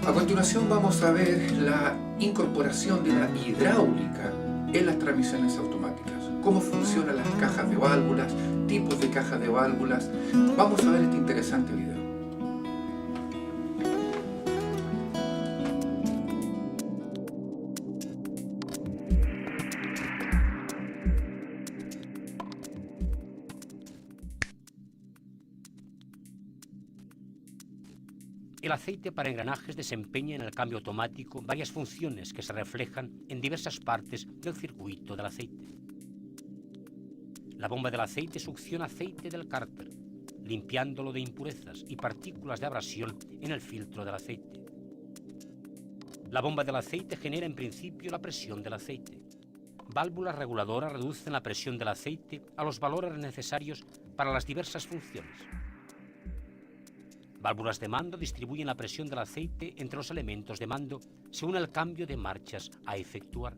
A continuación vamos a ver la incorporación de la hidráulica en las transmisiones automáticas. Cómo funcionan las cajas de válvulas, tipos de cajas de válvulas. Vamos a ver este interesante video. El aceite para engranajes desempeña en el cambio automático varias funciones que se reflejan en diversas partes del circuito del aceite. La bomba del aceite succiona aceite del cárter, limpiándolo de impurezas y partículas de abrasión en el filtro del aceite. La bomba del aceite genera en principio la presión del aceite. Válvulas reguladoras reducen la presión del aceite a los valores necesarios para las diversas funciones. Válvulas de mando distribuyen la presión del aceite entre los elementos de mando según el cambio de marchas a efectuar.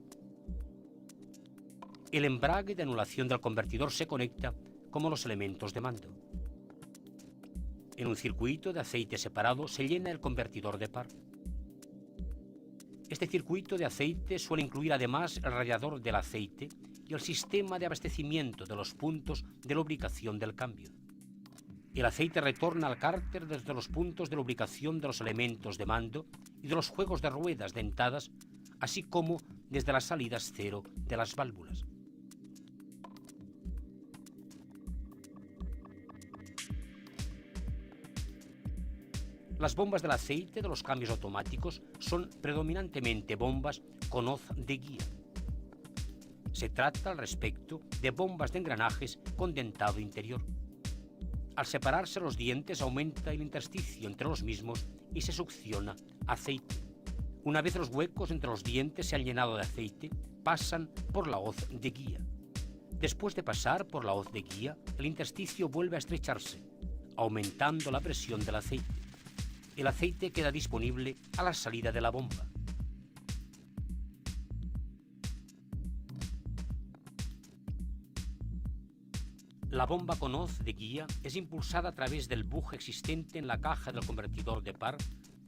El embrague de anulación del convertidor se conecta como los elementos de mando. En un circuito de aceite separado se llena el convertidor de par. Este circuito de aceite suele incluir además el radiador del aceite y el sistema de abastecimiento de los puntos de lubricación del cambio. El aceite retorna al cárter desde los puntos de lubricación de los elementos de mando y de los juegos de ruedas dentadas, así como desde las salidas cero de las válvulas. Las bombas del aceite de los cambios automáticos son predominantemente bombas con hoz de guía. Se trata al respecto de bombas de engranajes con dentado interior. Al separarse los dientes aumenta el intersticio entre los mismos y se succiona aceite. Una vez los huecos entre los dientes se han llenado de aceite, pasan por la hoz de guía. Después de pasar por la hoz de guía, el intersticio vuelve a estrecharse, aumentando la presión del aceite. El aceite queda disponible a la salida de la bomba. La bomba con hoz de guía es impulsada a través del buje existente en la caja del convertidor de par,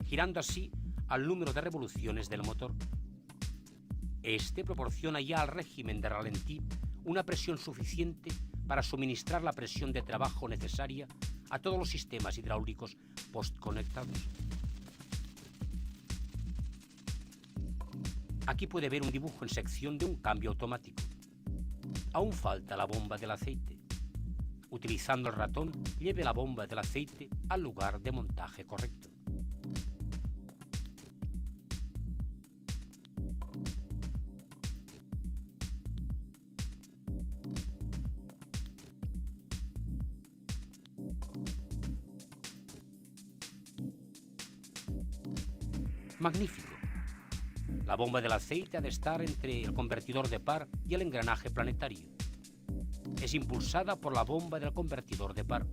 girando así al número de revoluciones del motor. Este proporciona ya al régimen de ralentí una presión suficiente para suministrar la presión de trabajo necesaria a todos los sistemas hidráulicos postconectados. Aquí puede ver un dibujo en sección de un cambio automático. Aún falta la bomba del aceite. Utilizando el ratón, lleve la bomba del aceite al lugar de montaje correcto. Magnífico. La bomba del aceite ha de estar entre el convertidor de par y el engranaje planetario. Es impulsada por la bomba del convertidor de par.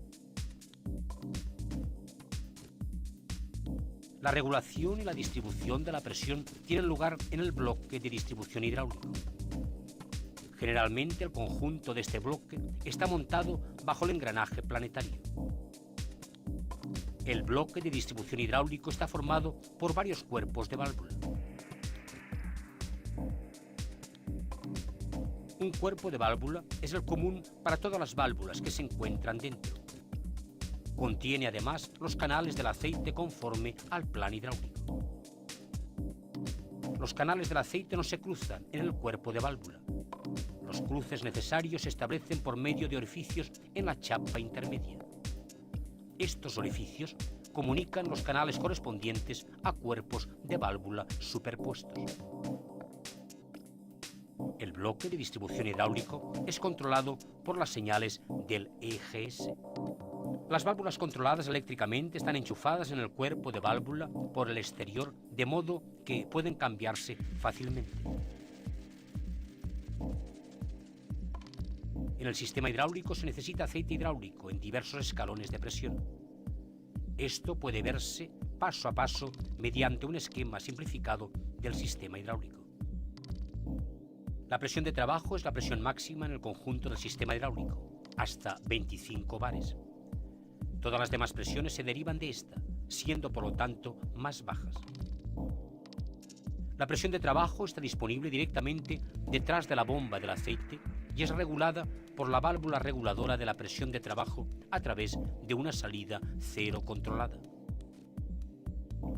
La regulación y la distribución de la presión tienen lugar en el bloque de distribución hidráulico. Generalmente el conjunto de este bloque está montado bajo el engranaje planetario. El bloque de distribución hidráulico está formado por varios cuerpos de válvula. Un cuerpo de válvula es el común para todas las válvulas que se encuentran dentro. Contiene además los canales del aceite conforme al plan hidráulico. Los canales del aceite no se cruzan en el cuerpo de válvula. Los cruces necesarios se establecen por medio de orificios en la chapa intermedia. Estos orificios comunican los canales correspondientes a cuerpos de válvula superpuestos. El bloque de distribución hidráulico es controlado por las señales del EGS. Las válvulas controladas eléctricamente están enchufadas en el cuerpo de válvula por el exterior, de modo que pueden cambiarse fácilmente. En el sistema hidráulico se necesita aceite hidráulico en diversos escalones de presión. Esto puede verse paso a paso mediante un esquema simplificado del sistema hidráulico. La presión de trabajo es la presión máxima en el conjunto del sistema hidráulico, hasta 25 bares. Todas las demás presiones se derivan de esta, siendo por lo tanto más bajas. La presión de trabajo está disponible directamente detrás de la bomba del aceite y es regulada por la válvula reguladora de la presión de trabajo a través de una salida cero controlada.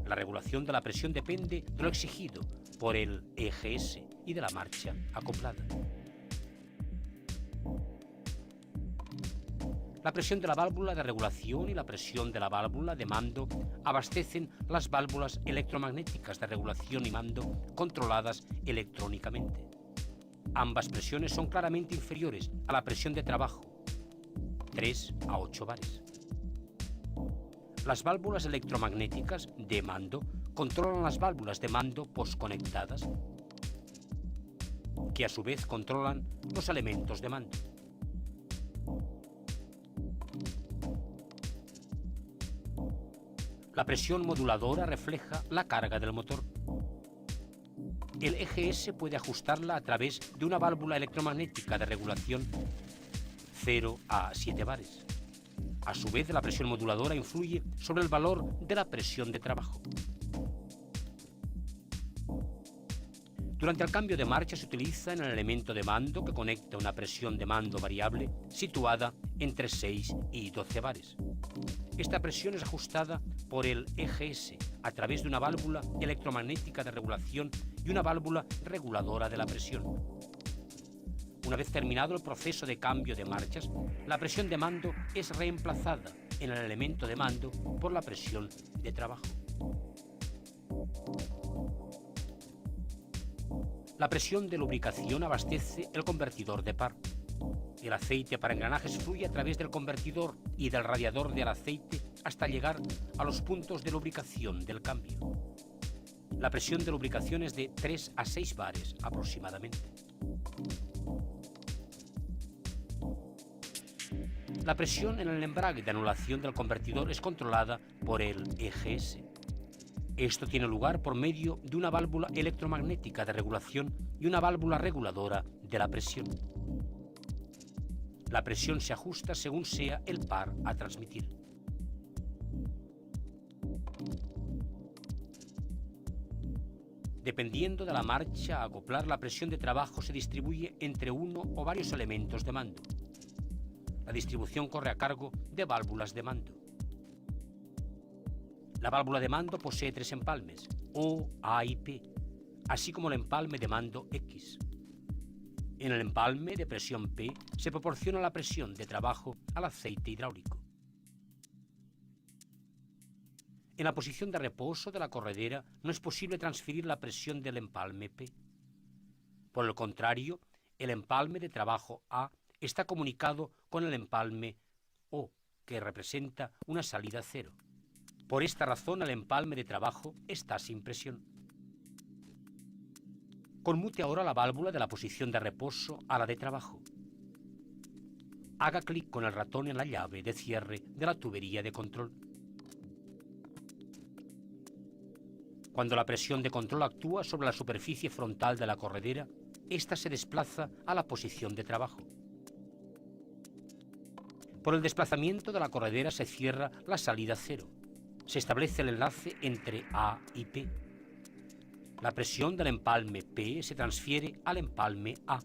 La regulación de la presión depende de lo exigido por el EGS y de la marcha acoplada. La presión de la válvula de regulación y la presión de la válvula de mando abastecen las válvulas electromagnéticas de regulación y mando controladas electrónicamente. Ambas presiones son claramente inferiores a la presión de trabajo, 3 a 8 bares. Las válvulas electromagnéticas de mando controlan las válvulas de mando posconectadas, que a su vez controlan los elementos de mando. La presión moduladora refleja la carga del motor. El EGS puede ajustarla a través de una válvula electromagnética de regulación 0 a 7 bares. A su vez, la presión moduladora influye sobre el valor de la presión de trabajo. Durante el cambio de marcha se utiliza en el elemento de mando que conecta una presión de mando variable situada entre 6 y 12 bares. Esta presión es ajustada por el EGS a través de una válvula electromagnética de regulación y una válvula reguladora de la presión. Una vez terminado el proceso de cambio de marchas, la presión de mando es reemplazada en el elemento de mando por la presión de trabajo. La presión de lubricación abastece el convertidor de par. El aceite para engranajes fluye a través del convertidor y del radiador del aceite hasta llegar a los puntos de lubricación del cambio. La presión de lubricación es de 3 a 6 bares aproximadamente. La presión en el embrague de anulación del convertidor es controlada por el EGS. Esto tiene lugar por medio de una válvula electromagnética de regulación y una válvula reguladora de la presión. La presión se ajusta según sea el par a transmitir. Dependiendo de la marcha a acoplar, la presión de trabajo se distribuye entre uno o varios elementos de mando. La distribución corre a cargo de válvulas de mando. La válvula de mando posee 3 empalmes, O, A y P, así como el empalme de mando X. En el empalme de presión P se proporciona la presión de trabajo al aceite hidráulico. En la posición de reposo de la corredera no es posible transferir la presión del empalme P. Por el contrario, el empalme de trabajo A está comunicado con el empalme O, que representa una salida cero. Por esta razón, el empalme de trabajo está sin presión. Conmute ahora la válvula de la posición de reposo a la de trabajo. Haga clic con el ratón en la llave de cierre de la tubería de control. Cuando la presión de control actúa sobre la superficie frontal de la corredera, ésta se desplaza a la posición de trabajo. Por el desplazamiento de la corredera se cierra la salida cero. Se establece el enlace entre A y P. La presión del empalme P se transfiere al empalme A.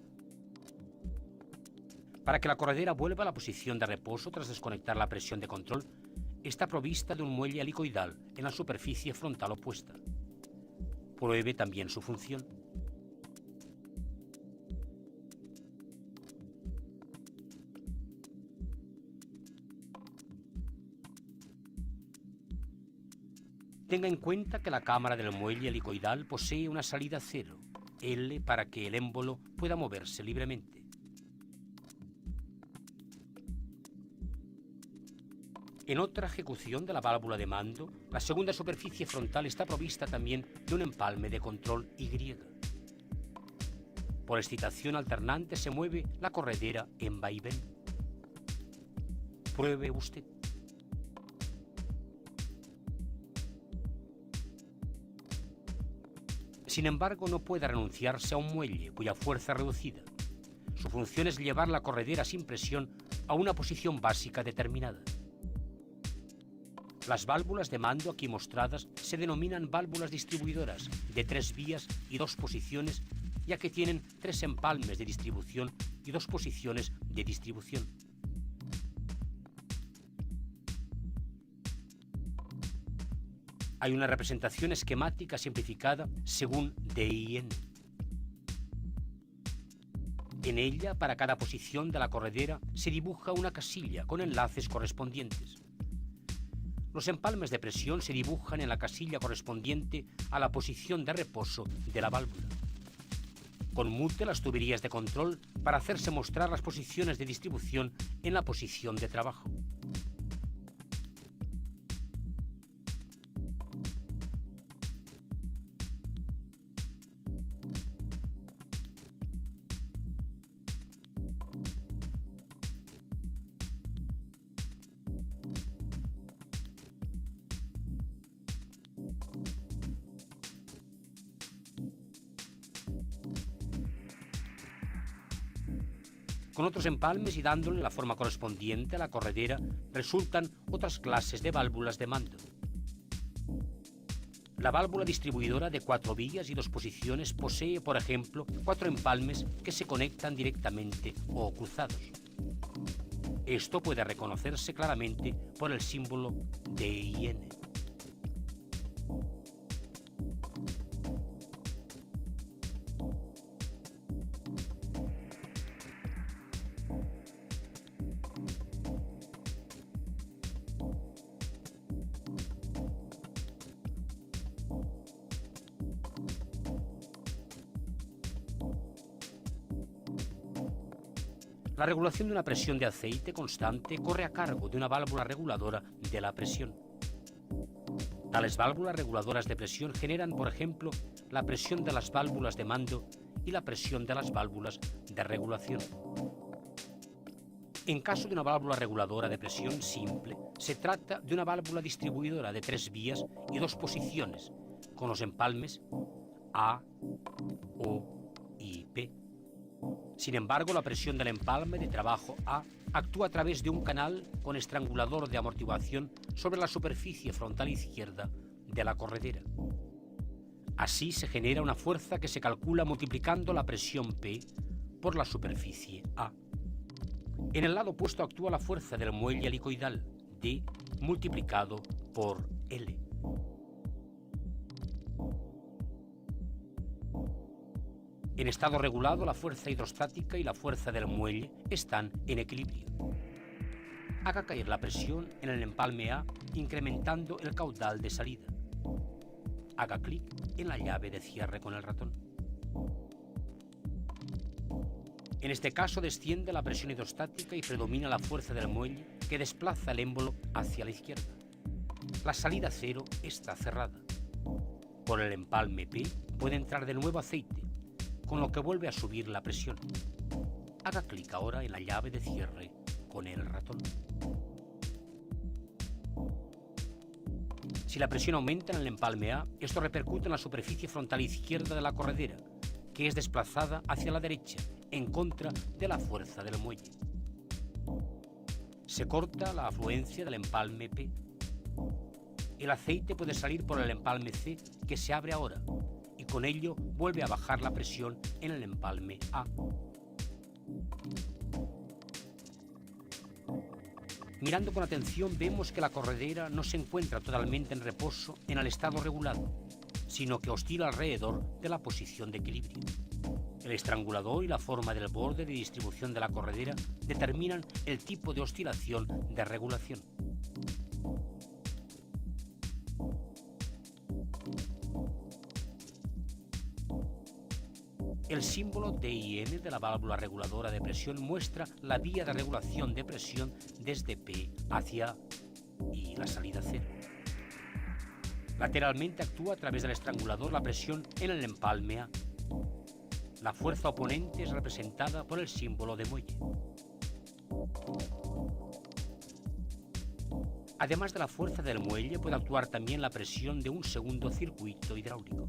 Para que la corredera vuelva a la posición de reposo tras desconectar la presión de control, está provista de un muelle helicoidal en la superficie frontal opuesta. Pruebe también su función. Tenga en cuenta que la cámara del muelle helicoidal posee una salida cero, L, para que el émbolo pueda moverse libremente. En otra ejecución de la válvula de mando, la segunda superficie frontal está provista también de un empalme de control Y. Por excitación alternante se mueve la corredera en vaivén. Pruebe usted. Sin embargo, no puede renunciarse a un muelle cuya fuerza es reducida. Su función es llevar la corredera sin presión a una posición básica determinada. Las válvulas de mando aquí mostradas se denominan válvulas distribuidoras de 3 vías y 2 posiciones, ya que tienen 3 empalmes de distribución y 2 posiciones de distribución. Hay una representación esquemática simplificada según DIN. En ella, para cada posición de la corredera, se dibuja una casilla con enlaces correspondientes. Los empalmes de presión se dibujan en la casilla correspondiente a la posición de reposo de la válvula. Conmute las tuberías de control para hacerse mostrar las posiciones de distribución en la posición de trabajo. Con otros empalmes y dándole la forma correspondiente a la corredera, resultan otras clases de válvulas de mando. La válvula distribuidora de 4 vías y 2 posiciones posee, por ejemplo, 4 empalmes que se conectan directamente o cruzados. Esto puede reconocerse claramente por el símbolo DIN. La regulación de una presión de aceite constante corre a cargo de una válvula reguladora de la presión. Tales válvulas reguladoras de presión generan, por ejemplo, la presión de las válvulas de mando y la presión de las válvulas de regulación. En caso de una válvula reguladora de presión simple, se trata de una válvula distribuidora de 3 vías y 2 posiciones, con los empalmes A, O y P. Sin embargo, la presión del empalme de trabajo A actúa a través de un canal con estrangulador de amortiguación sobre la superficie frontal izquierda de la corredera. Así se genera una fuerza que se calcula multiplicando la presión P por la superficie A. En el lado opuesto actúa la fuerza del muelle helicoidal, D, multiplicado por L. En estado regulado, la fuerza hidrostática y la fuerza del muelle están en equilibrio. Haga caer la presión en el empalme A, incrementando el caudal de salida. Haga clic en la llave de cierre con el ratón. En este caso desciende la presión hidrostática y predomina la fuerza del muelle que desplaza el émbolo hacia la izquierda. La salida cero está cerrada. Por el empalme P puede entrar de nuevo aceite, con lo que vuelve a subir la presión. Haga clic ahora en la llave de cierre con el ratón. Si la presión aumenta en el empalme A, esto repercute en la superficie frontal izquierda de la corredera, que es desplazada hacia la derecha, en contra de la fuerza del muelle. Se corta la afluencia del empalme P. El aceite puede salir por el empalme C, que se abre ahora, y con ello vuelve a bajar la presión en el empalme A. Mirando con atención vemos que la corredera no se encuentra totalmente en reposo en el estado regulado, sino que oscila alrededor de la posición de equilibrio. El estrangulador y la forma del borde de distribución de la corredera determinan el tipo de oscilación de regulación. El símbolo DIN de la válvula reguladora de presión muestra la vía de regulación de presión desde P hacia A y la salida cero. Lateralmente actúa a través del estrangulador la presión en el empalme A. La fuerza oponente es representada por el símbolo de muelle. Además de la fuerza del muelle, puede actuar también la presión de un segundo circuito hidráulico.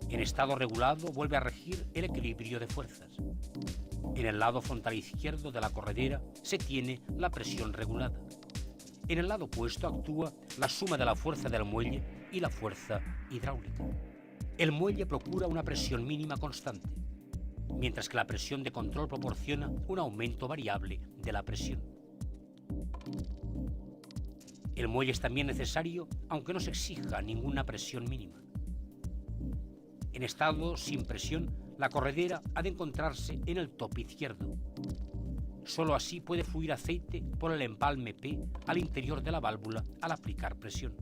En estado regulado vuelve a regir el equilibrio de fuerzas. En el lado frontal izquierdo de la corredera se tiene la presión regulada. En el lado opuesto actúa la suma de la fuerza del muelle y la fuerza hidráulica. El muelle procura una presión mínima constante, mientras que la presión de control proporciona un aumento variable de la presión. El muelle es también necesario, aunque no se exija ninguna presión mínima. En estado sin presión, la corredera ha de encontrarse en el tope izquierdo. Solo así puede fluir aceite por el empalme P al interior de la válvula al aplicar presión.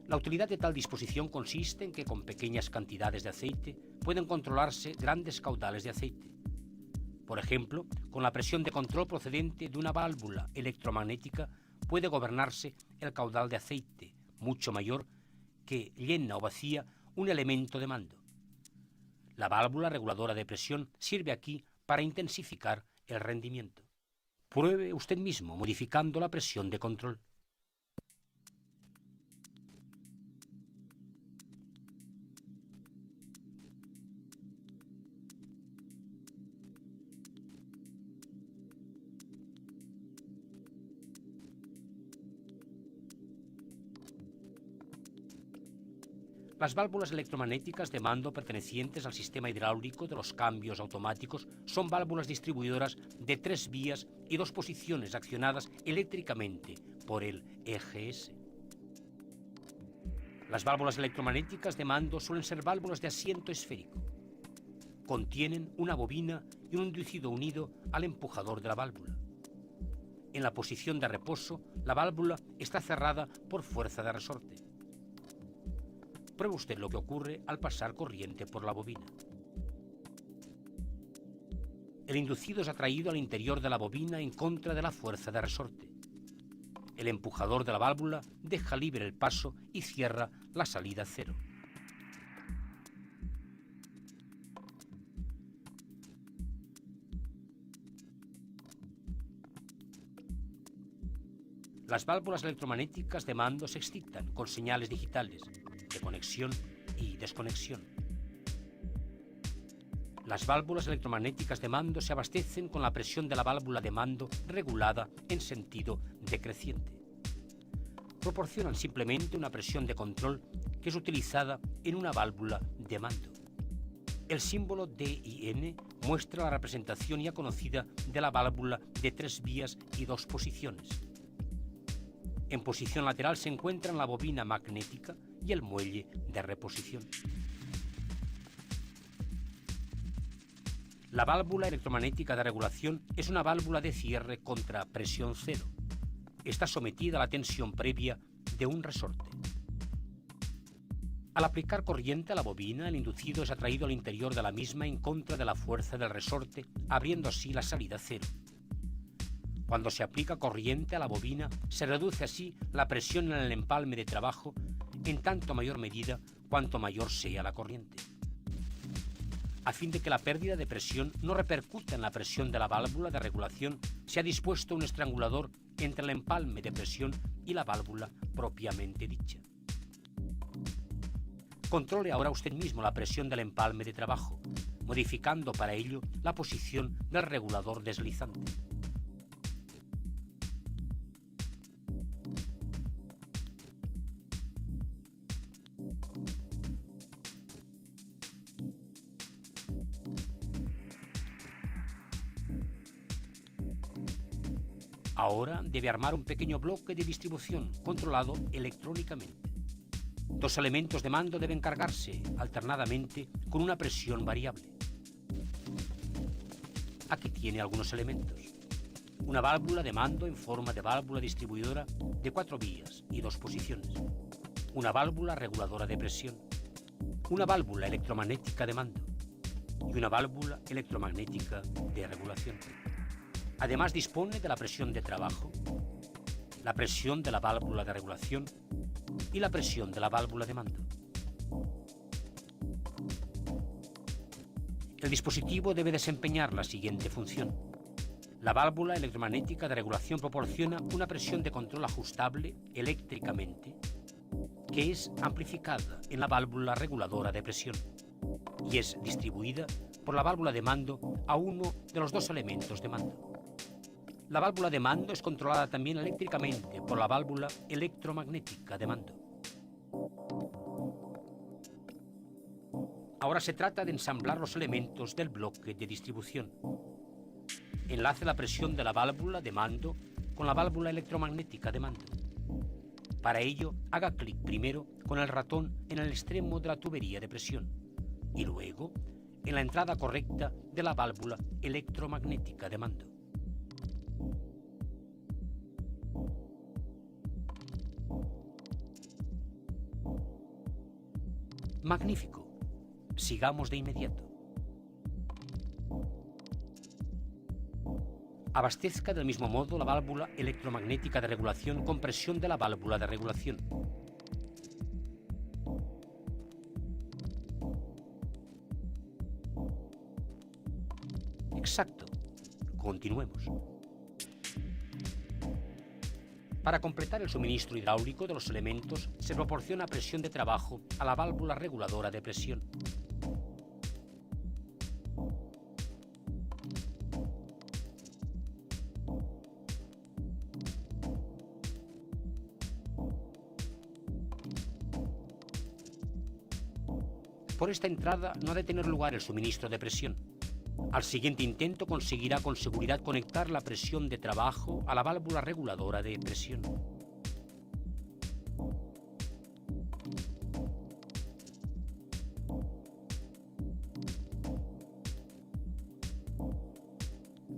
La utilidad de tal disposición consiste en que con pequeñas cantidades de aceite pueden controlarse grandes caudales de aceite. Por ejemplo, con la presión de control procedente de una válvula electromagnética puede gobernarse el caudal de aceite, mucho mayor que llena o vacía un elemento de mando. La válvula reguladora de presión sirve aquí para intensificar el rendimiento. Pruebe usted mismo modificando la presión de control. Las válvulas electromagnéticas de mando pertenecientes al sistema hidráulico de los cambios automáticos son válvulas distribuidoras de 3 vías y 2 posiciones accionadas eléctricamente por el EGS. Las válvulas electromagnéticas de mando suelen ser válvulas de asiento esférico. Contienen una bobina y un inducido unido al empujador de la válvula. En la posición de reposo, la válvula está cerrada por fuerza de resorte. Pruebe usted lo que ocurre al pasar corriente por la bobina. El inducido es atraído al interior de la bobina en contra de la fuerza de resorte. El empujador de la válvula deja libre el paso y cierra la salida cero. Las válvulas electromagnéticas de mando se excitan con señales digitales de conexión y desconexión. Las válvulas electromagnéticas de mando se abastecen con la presión de la válvula de mando regulada en sentido decreciente. Proporcionan simplemente una presión de control que es utilizada en una válvula de mando. El símbolo DIN muestra la representación ya conocida de la válvula de 3 vías y 2 posiciones. En posición lateral se encuentran la bobina magnética y el muelle de reposición. La válvula electromagnética de regulación es una válvula de cierre contra presión cero. Está sometida a la tensión previa de un resorte. Al aplicar corriente a la bobina, el inducido es atraído al interior de la misma en contra de la fuerza del resorte, abriendo así la salida cero. Cuando se aplica corriente a la bobina, se reduce así la presión en el empalme de trabajo en tanto mayor medida cuanto mayor sea la corriente. A fin de que la pérdida de presión no repercuta en la presión de la válvula de regulación, se ha dispuesto un estrangulador entre el empalme de presión y la válvula propiamente dicha. Controle ahora usted mismo la presión del empalme de trabajo, modificando para ello la posición del regulador deslizante. Ahora debe armar un pequeño bloque de distribución controlado electrónicamente. 2 elementos de mando deben cargarse alternadamente con una presión variable. Aquí tiene algunos elementos. Una válvula de mando en forma de válvula distribuidora de 4 vías y 2 posiciones. Una válvula reguladora de presión. Una válvula electromagnética de mando. Y una válvula electromagnética de regulación. Además dispone de la presión de trabajo, la presión de la válvula de regulación y la presión de la válvula de mando. El dispositivo debe desempeñar la siguiente función. La válvula electromagnética de regulación proporciona una presión de control ajustable eléctricamente que es amplificada en la válvula reguladora de presión y es distribuida por la válvula de mando a uno de los 2 elementos de mando. La válvula de mando es controlada también eléctricamente por la válvula electromagnética de mando. Ahora se trata de ensamblar los elementos del bloque de distribución. Enlace la presión de la válvula de mando con la válvula electromagnética de mando. Para ello, haga clic primero con el ratón en el extremo de la tubería de presión y luego en la entrada correcta de la válvula electromagnética de mando. Magnífico. Sigamos de inmediato. Abastezca del mismo modo la válvula electromagnética de regulación con presión de la válvula de regulación. Exacto. Continuemos. Para completar el suministro hidráulico de los elementos, se proporciona presión de trabajo a la válvula reguladora de presión. Por esta entrada no ha de tener lugar el suministro de presión. Al siguiente intento conseguirá con seguridad conectar la presión de trabajo a la válvula reguladora de presión.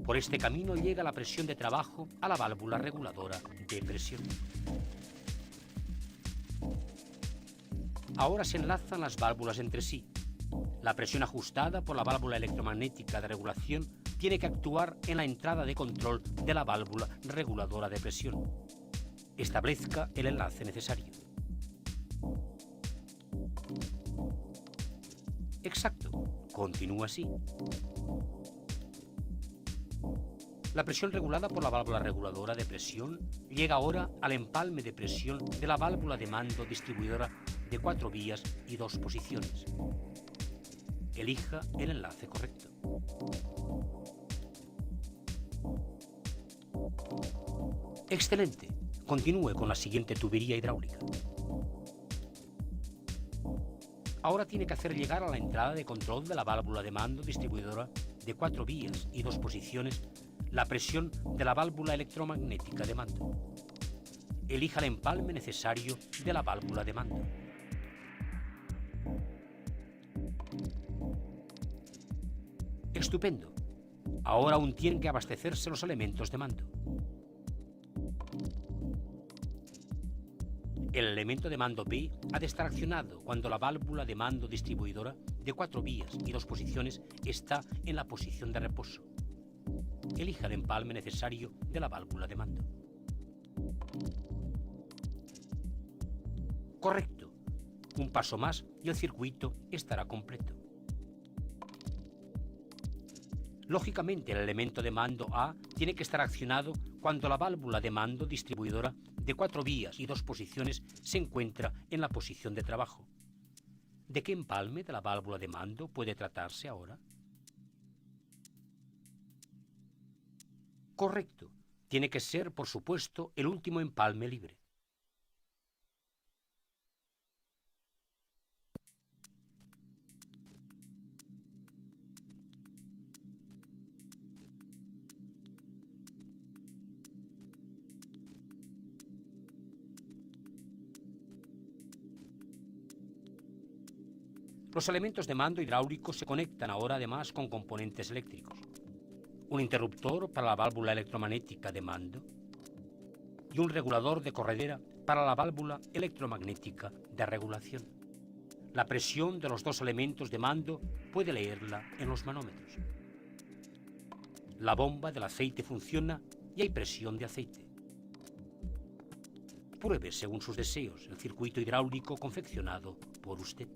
Por este camino llega la presión de trabajo a la válvula reguladora de presión. Ahora se enlazan las válvulas entre sí. La presión ajustada por la válvula electromagnética de regulación tiene que actuar en la entrada de control de la válvula reguladora de presión. Establezca el enlace necesario. Exacto. Continúa así. La presión regulada por la válvula reguladora de presión llega ahora al empalme de presión de la válvula de mando distribuidora de 4 vías y 2 posiciones. Elija el enlace correcto. Excelente. Continúe con la siguiente tubería hidráulica. Ahora tiene que hacer llegar a la entrada de control de la válvula de mando distribuidora de 4 vías y 2 posiciones la presión de la válvula electromagnética de mando. Elija el empalme necesario de la válvula de mando. Estupendo. Ahora aún tienen que abastecerse los elementos de mando. El elemento de mando B ha de estar accionado cuando la válvula de mando distribuidora de 4 vías y 2 posiciones está en la posición de reposo. Elija el empalme necesario de la válvula de mando. Correcto. Un paso más y el circuito estará completo. Lógicamente, el elemento de mando A tiene que estar accionado cuando la válvula de mando distribuidora de 4 vías y 2 posiciones se encuentra en la posición de trabajo. ¿De qué empalme de la válvula de mando puede tratarse ahora? Correcto. Tiene que ser, por supuesto, el último empalme libre. Los elementos de mando hidráulico se conectan ahora además con componentes eléctricos. Un interruptor para la válvula electromagnética de mando y un regulador de corredera para la válvula electromagnética de regulación. La presión de los 2 elementos de mando puede leerla en los manómetros. La bomba del aceite funciona y hay presión de aceite. Pruebe según sus deseos el circuito hidráulico confeccionado por usted.